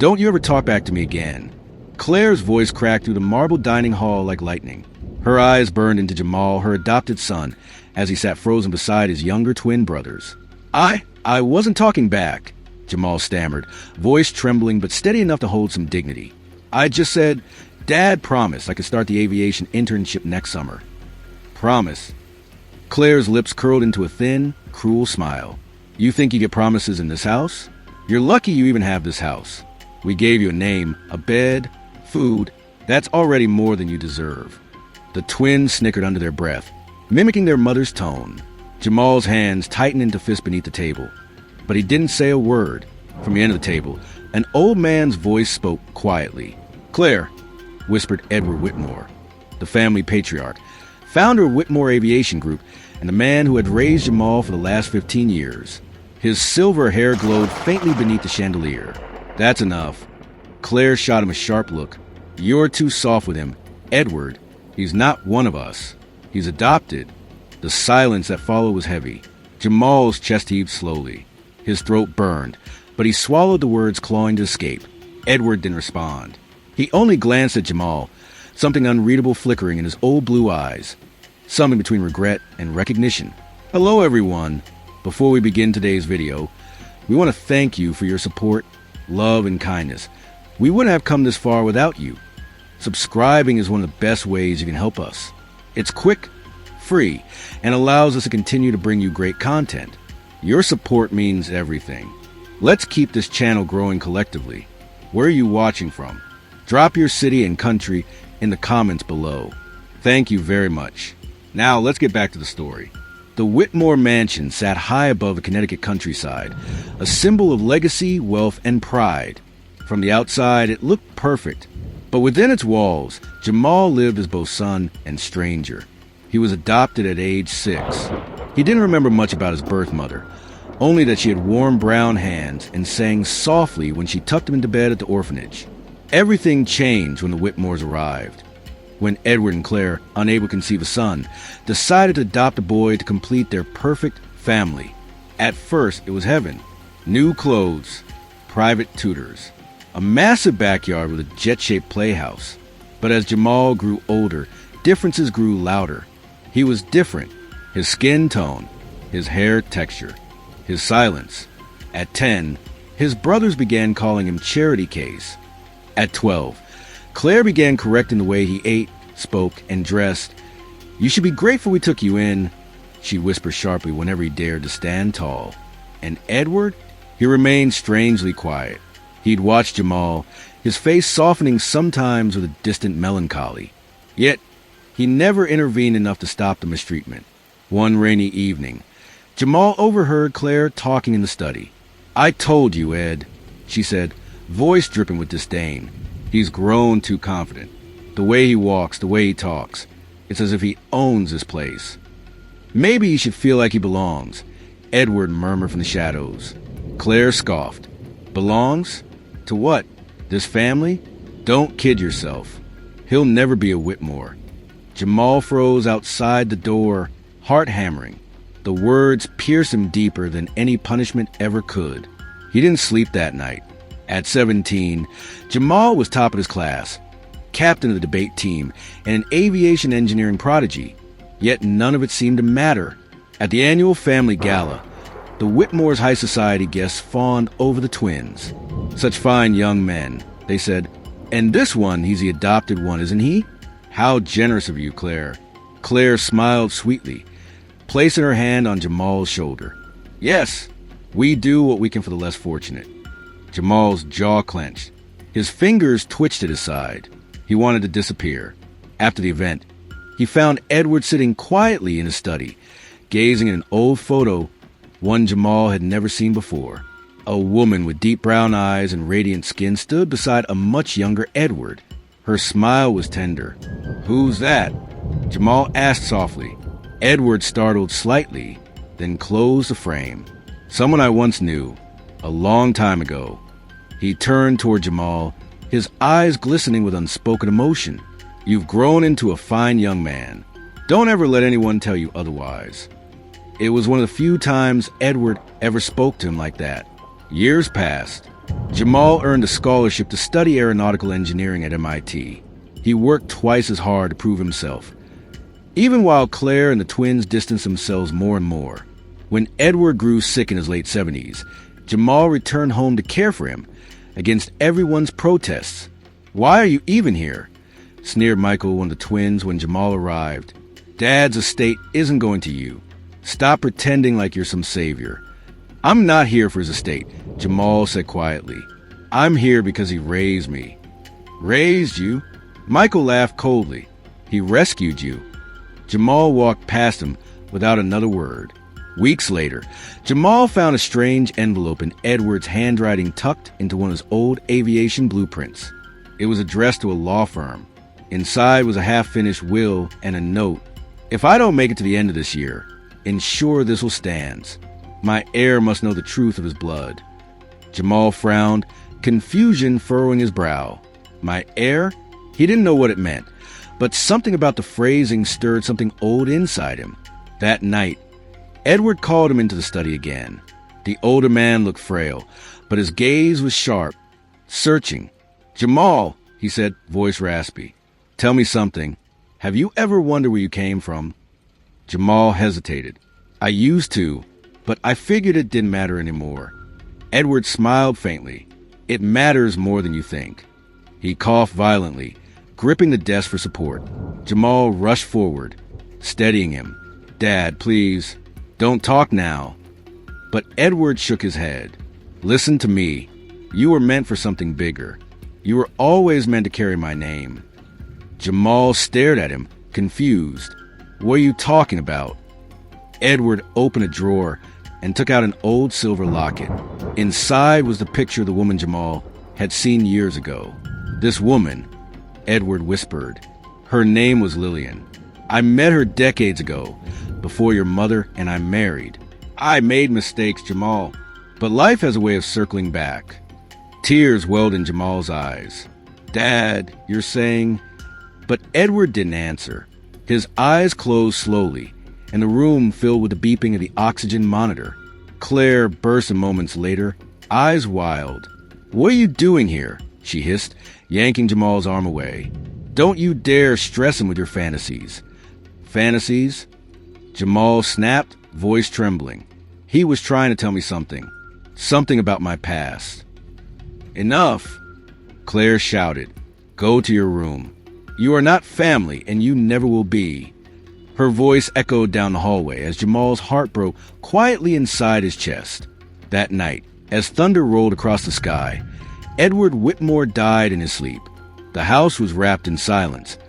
Don't you ever talk back to me again." Claire's voice cracked through the marble dining hall like lightning. Her eyes burned into Jamal, her adopted son, as he sat frozen beside his younger twin brothers. I wasn't talking back," Jamal stammered, voice trembling but steady enough to hold some dignity. "I just said, Dad promised I could start the aviation internship next summer." "Promise?" Claire's lips curled into a thin, cruel smile. "You think you get promises in this house? You're lucky you even have this house. We gave you a name, a bed, food. That's already more than you deserve." The twins snickered under their breath, mimicking their mother's tone. Jamal's hands tightened into fists beneath the table, but he didn't say a word. From the end of the table, an old man's voice spoke quietly. "Claire," whispered Edward Whitmore, the family patriarch, founder of Whitmore Aviation Group, and the man who had raised Jamal for the last 15 years. His silver hair glowed faintly beneath the chandelier. "That's enough." Claire shot him a sharp look. "You're too soft with him. Edward, he's not one of us. He's adopted." The silence that followed was heavy. Jamal's chest heaved slowly. His throat burned, but he swallowed the words clawing to escape. Edward didn't respond. He only glanced at Jamal, something unreadable flickering in his old blue eyes, something between regret and recognition. "Hello, everyone. Before we begin today's video, we want to thank you for your support, love, and kindness. We wouldn't have come this far without you. Subscribing is one of the best ways you can help us. It's quick, free, and allows us to continue to bring you great content. Your support means everything. Let's keep this channel growing collectively. Where are you watching from? Drop your city and country in the comments below. Thank you very much. Now let's get back to the story. The Whitmore mansion sat high above the Connecticut countryside, a symbol of legacy, wealth, and pride. From the outside, it looked perfect. But within its walls, Jamal lived as both son and stranger. He was adopted at age 6. He didn't remember much about his birth mother, only that she had warm brown hands and sang softly when she tucked him into bed at the orphanage. Everything changed when the Whitmores arrived. When Edward and Claire, unable to conceive a son, decided to adopt a boy to complete their perfect family. At first, it was heaven. New clothes, private tutors, a massive backyard with a jet-shaped playhouse. But as Jamal grew older, differences grew louder. He was different. His skin tone, his hair texture, his silence. At 10, his brothers began calling him Charity Case. At 12, Claire began correcting the way he ate, spoke, and dressed. "You should be grateful we took you in," she whispered sharply whenever he dared to stand tall. And Edward? He remained strangely quiet. He'd watch Jamal, his face softening sometimes with a distant melancholy. Yet, he never intervened enough to stop the mistreatment. One rainy evening, Jamal overheard Claire talking in the study. "I told you, Ed," she said, voice dripping with disdain. "He's grown too confident. The way he walks, the way he talks. It's as if he owns this place." "Maybe he should feel like he belongs," Edward murmured from the shadows. Claire scoffed. "Belongs? To what? This family? Don't kid yourself. He'll never be a Whitmore." Jamal froze outside the door, heart hammering. The words pierced him deeper than any punishment ever could. He didn't sleep that night. At 17, Jamal was top of his class, captain of the debate team, and an aviation engineering prodigy. Yet none of it seemed to matter. At the annual family gala, the Whitmore's high society guests fawned over the twins. "Such fine young men," they said. "And this one, he's the adopted one, isn't he? How generous of you, Claire." Claire smiled sweetly, placing her hand on Jamal's shoulder. "Yes, we do what we can for the less fortunate." Jamal's jaw clenched. His fingers twitched at his side. He wanted to disappear. After the event, he found Edward sitting quietly in his study, gazing at an old photo, one Jamal had never seen before. A woman with deep brown eyes and radiant skin stood beside a much younger Edward. Her smile was tender. "Who's that?" Jamal asked softly. Edward startled slightly, then closed the frame. "Someone I once knew, a long time ago." He turned toward Jamal, his eyes glistening with unspoken emotion. "You've grown into a fine young man. Don't ever let anyone tell you otherwise." It was one of the few times Edward ever spoke to him like that. Years passed. Jamal earned a scholarship to study aeronautical engineering at MIT. He worked twice as hard to prove himself. Even while Claire and the twins distanced themselves more and more. When Edward grew sick in his late 70s, Jamal returned home to care for him, against everyone's protests. "Why are you even here?" sneered Michael, one of the twins, when Jamal arrived. "Dad's estate isn't going to you. Stop pretending like you're some savior." "I'm not here for his estate," Jamal said quietly. "I'm here because he raised me." "Raised you?" Michael laughed coldly. "He rescued you." Jamal walked past him without another word. Weeks later, Jamal found a strange envelope in Edward's handwriting tucked into one of his old aviation blueprints. It was addressed to a law firm. Inside was a half-finished will and a note. "If I don't make it to the end of this year, ensure this will stand. My heir must know the truth of his blood." Jamal frowned, confusion furrowing his brow. My heir? He didn't know what it meant, but something about the phrasing stirred something old inside him. That night, Edward called him into the study again. The older man looked frail, but his gaze was sharp, searching. "Jamal," he said, voice raspy, "tell me something. Have you ever wondered where you came from?" Jamal hesitated. "I used to, but I figured it didn't matter anymore." Edward smiled faintly. "It matters more than you think." He coughed violently, gripping the desk for support. Jamal rushed forward, steadying him. "Dad, please, don't talk now." But Edward shook his head. "Listen to me. You were meant for something bigger. You were always meant to carry my name." Jamal stared at him, confused. "What are you talking about?" Edward opened a drawer and took out an old silver locket. Inside was the picture of the woman Jamal had seen years ago. "This woman," Edward whispered. "Her name was Lillian. I met her decades ago, before your mother and I married. I made mistakes, Jamal, but life has a way of circling back." Tears welled in Jamal's eyes. "Dad, you're saying..." But Edward didn't answer. His eyes closed slowly, and the room filled with the beeping of the oxygen monitor. Claire burst moments later, eyes wild. "What are you doing here?" she hissed, yanking Jamal's arm away. "Don't you dare stress him with your fantasies." "Fantasies?" Jamal snapped, voice trembling. "He was trying to tell me something. Something about my past." "Enough!" Claire shouted. "Go to your room. You are not family, and you never will be." Her voice echoed down the hallway as Jamal's heart broke quietly inside his chest. That night, as thunder rolled across the sky, Edward Whitmore died in his sleep. The house was wrapped in silence,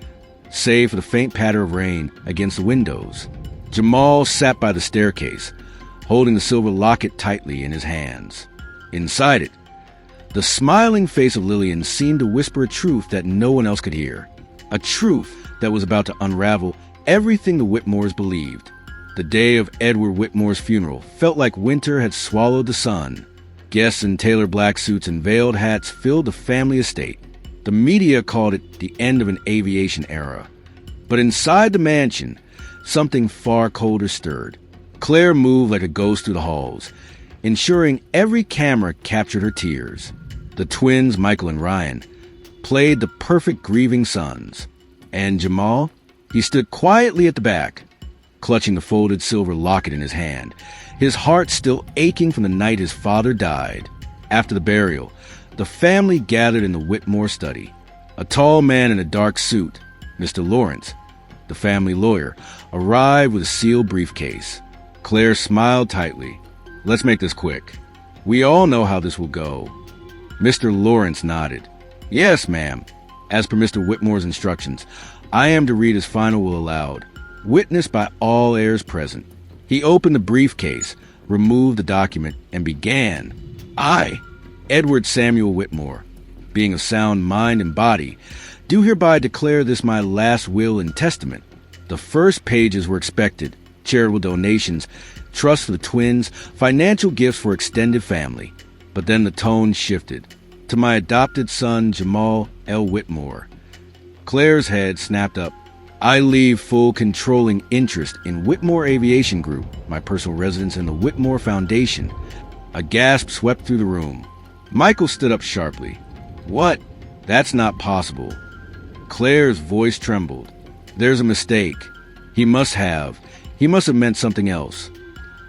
save for the faint patter of rain against the windows. Jamal sat by the staircase, holding the silver locket tightly in his hands. Inside it, the smiling face of Lillian seemed to whisper a truth that no one else could hear. A truth that was about to unravel everything the Whitmores believed. The day of Edward Whitmore's funeral felt like winter had swallowed the sun. Guests in tailored black suits and veiled hats filled the family estate. The media called it the end of an aviation era. But inside the mansion, something far colder stirred. Claire moved like a ghost through the halls, ensuring every camera captured her tears. The twins, Michael and Ryan, played the perfect grieving sons. And Jamal? He stood quietly at the back, clutching the folded silver locket in his hand, his heart still aching from the night his father died. After the burial, the family gathered in the Whitmore study. A tall man in a dark suit, Mr. Lawrence, the family lawyer, arrived with a sealed briefcase. Claire smiled tightly. "Let's make this quick. We all know how this will go." Mr. Lawrence nodded. "Yes, ma'am. As per Mr. Whitmore's instructions, I am to read his final will aloud, witnessed by all heirs present." He opened the briefcase, removed the document, and began. "I, Edward Samuel Whitmore, being of sound mind and body, do hereby declare this my last will and testament." The first pages were expected: charitable donations, trusts for the twins, financial gifts for extended family. But then the tone shifted. "To my adopted son, Jamal L. Whitmore." Claire's head snapped up. "I leave full controlling interest in Whitmore Aviation Group, my personal residence in the Whitmore Foundation." A gasp swept through the room. Michael stood up sharply. What? That's not possible. Claire's voice trembled. There's a mistake. He must have meant something else.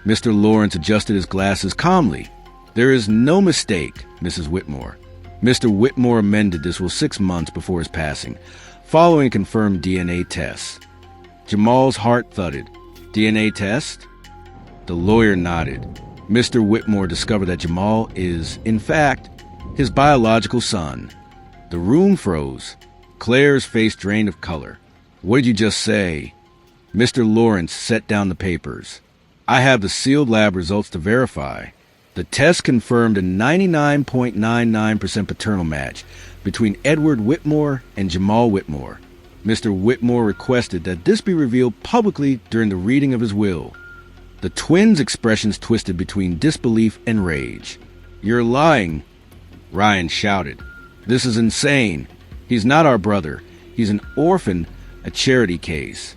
Mr. Lawrence adjusted his glasses calmly. There is no mistake, Mrs. Whitmore. Mr. Whitmore amended this will 6 months before his passing, following a confirmed DNA test. Jamal's heart thudded. DNA test? The lawyer nodded. Mr. Whitmore discovered that Jamal is, in fact, his biological son. The room froze. Claire's face drained of color. What did you just say? Mr. Lawrence set down the papers. I have the sealed lab results to verify. The test confirmed a 99.99% paternal match between Edward Whitmore and Jamal Whitmore. Mr. Whitmore requested that this be revealed publicly during the reading of his will. The twins' expressions twisted between disbelief and rage. You're lying, Ryan shouted. This is insane. He's not our brother. He's an orphan, a charity case.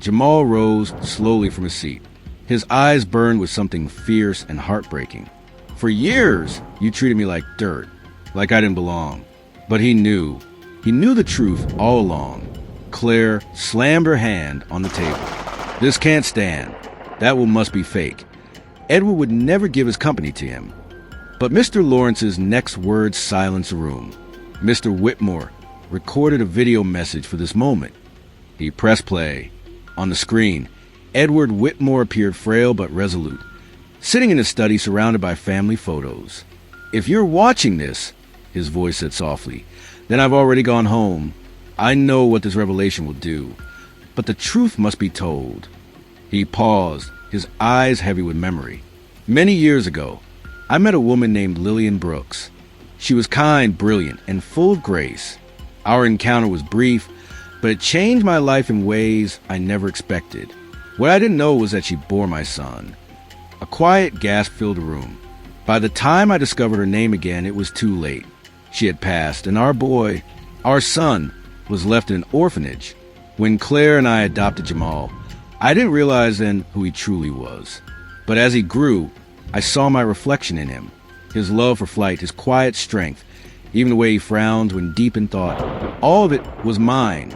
Jamal rose slowly from his seat. His eyes burned with something fierce and heartbreaking. For years, you treated me like dirt, like I didn't belong. But he knew. He knew the truth all along. Claire slammed her hand on the table. This can't stand. That will must be fake. Edward would never give his company to him. But Mr. Lawrence's next words silenced the room. Mr. Whitmore recorded a video message for this moment. He pressed play. On the screen, Edward Whitmore appeared frail but resolute, sitting in his study surrounded by family photos. If you're watching this, his voice said softly, then I've already gone home. I know what this revelation will do, but the truth must be told. He paused, his eyes heavy with memory. Many years ago, I met a woman named Lillian Brooks. She was kind, brilliant, and full of grace. Our encounter was brief, but it changed my life in ways I never expected. What I didn't know was that she bore my son. A quiet gasp filled the room. By the time I discovered her name again, it was too late. She had passed, and our boy, our son, was left in an orphanage. When Claire and I adopted Jamal, I didn't realize then who he truly was. But as he grew, I saw my reflection in him. His love for flight, his quiet strength, even the way he frowned when deep in thought. All of it was mine.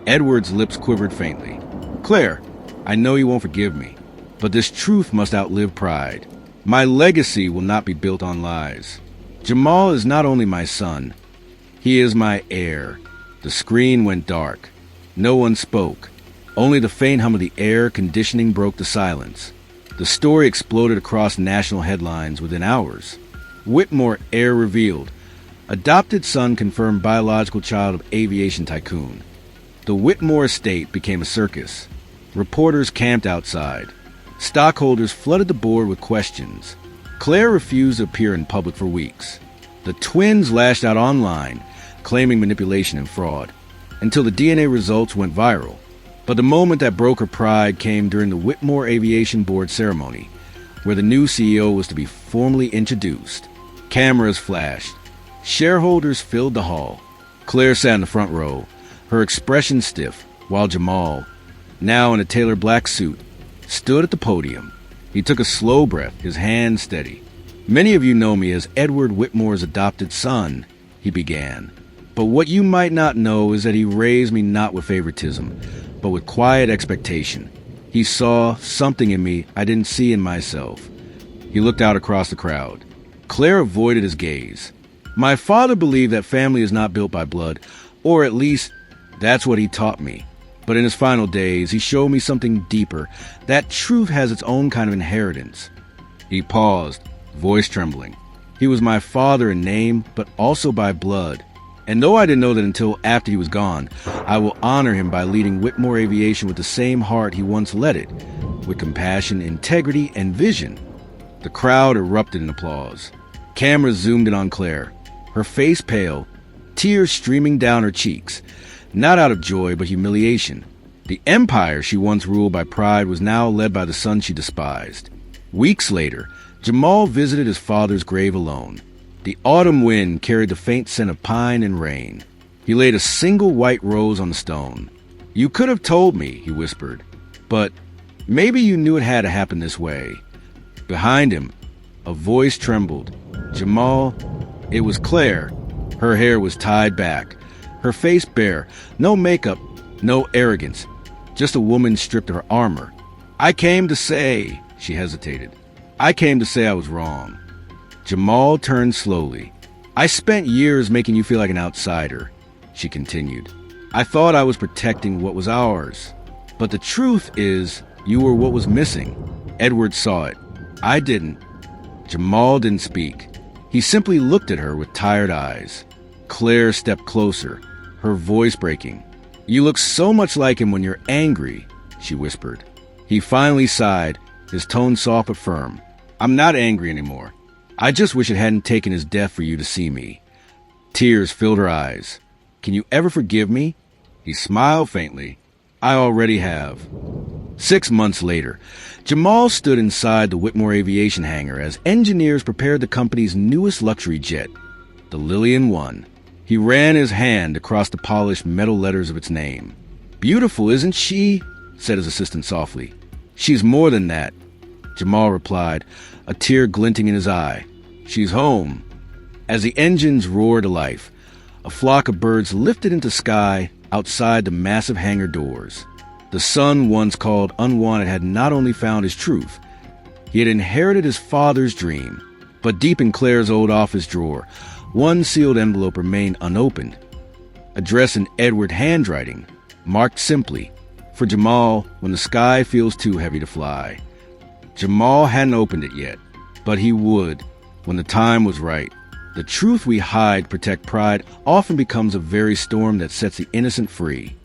Edward's lips quivered faintly. Claire, I know you won't forgive me, but this truth must outlive pride. My legacy will not be built on lies. Jamal is not only my son, he is my heir. The screen went dark. No one spoke. Only the faint hum of the air conditioning broke the silence. The story exploded across national headlines within hours. Whitmore heir revealed. Adopted son confirmed biological child of aviation tycoon. The Whitmore estate became a circus. Reporters camped outside. Stockholders flooded the board with questions. Claire refused to appear in public for weeks. The twins lashed out online, claiming manipulation and fraud, until the DNA results went viral. But the moment that broke her pride came during the Whitmore Aviation Board ceremony, where the new CEO was to be formally introduced. Cameras flashed. Shareholders filled the hall. Claire sat in the front row, her expression stiff, while Jamal, now in a tailored black suit, stood at the podium. He took a slow breath, his hand steady. Many of you know me as Edward Whitmore's adopted son, he began. But what you might not know is that he raised me not with favoritism, but with quiet expectation. He saw something in me I didn't see in myself. He looked out across the crowd. Claire avoided his gaze. My father believed that family is not built by blood, or at least that's what he taught me. But in his final days, he showed me something deeper. That truth has its own kind of inheritance. He paused, voice trembling. He was my father in name, but also by blood. And though I didn't know that until after he was gone, I will honor him by leading Whitmore Aviation with the same heart he once led it, with compassion, integrity, and vision. The crowd erupted in applause. Cameras zoomed in on Claire, her face pale, tears streaming down her cheeks, not out of joy but humiliation. The empire she once ruled by pride was now led by the son she despised. Weeks later, Jamal visited his father's grave alone. The autumn wind carried the faint scent of pine and rain. He laid a single white rose on the stone. You could have told me, he whispered, but maybe you knew it had to happen this way. Behind him, a voice trembled. Jamal, it was Claire. Her hair was tied back, her face bare, no makeup, no arrogance, just a woman stripped of her armor. I came to say, she hesitated. I came to say I was wrong. Jamal turned slowly. I spent years making you feel like an outsider, she continued. I thought I was protecting what was ours. But the truth is, you were what was missing. Edward saw it. I didn't. Jamal didn't speak. He simply looked at her with tired eyes. Claire stepped closer, her voice breaking. You look so much like him when you're angry, she whispered. He finally sighed, his tone soft but firm. I'm not angry anymore. I just wish it hadn't taken his death for you to see me. Tears filled her eyes. Can you ever forgive me? He smiled faintly. I already have. 6 months later, Jamal stood inside the Whitmore aviation hangar as engineers prepared the company's newest luxury jet, the Lillian 1. He ran his hand across the polished metal letters of its name. Beautiful, isn't she? Said his assistant softly. She's more than that, Jamal replied, a tear glinting in his eye. She's home. As the engines roared to life, a flock of birds lifted into sky outside the massive hangar doors. The son once called unwanted had not only found his truth, he had inherited his father's dream. But deep in Claire's old office drawer, one sealed envelope remained unopened. Addressed in Edward handwriting, marked simply, for Jamal when the sky feels too heavy to fly. Jamal hadn't opened it yet, but he would, when the time was right. The truth we hide, protect pride, often becomes a very storm that sets the innocent free.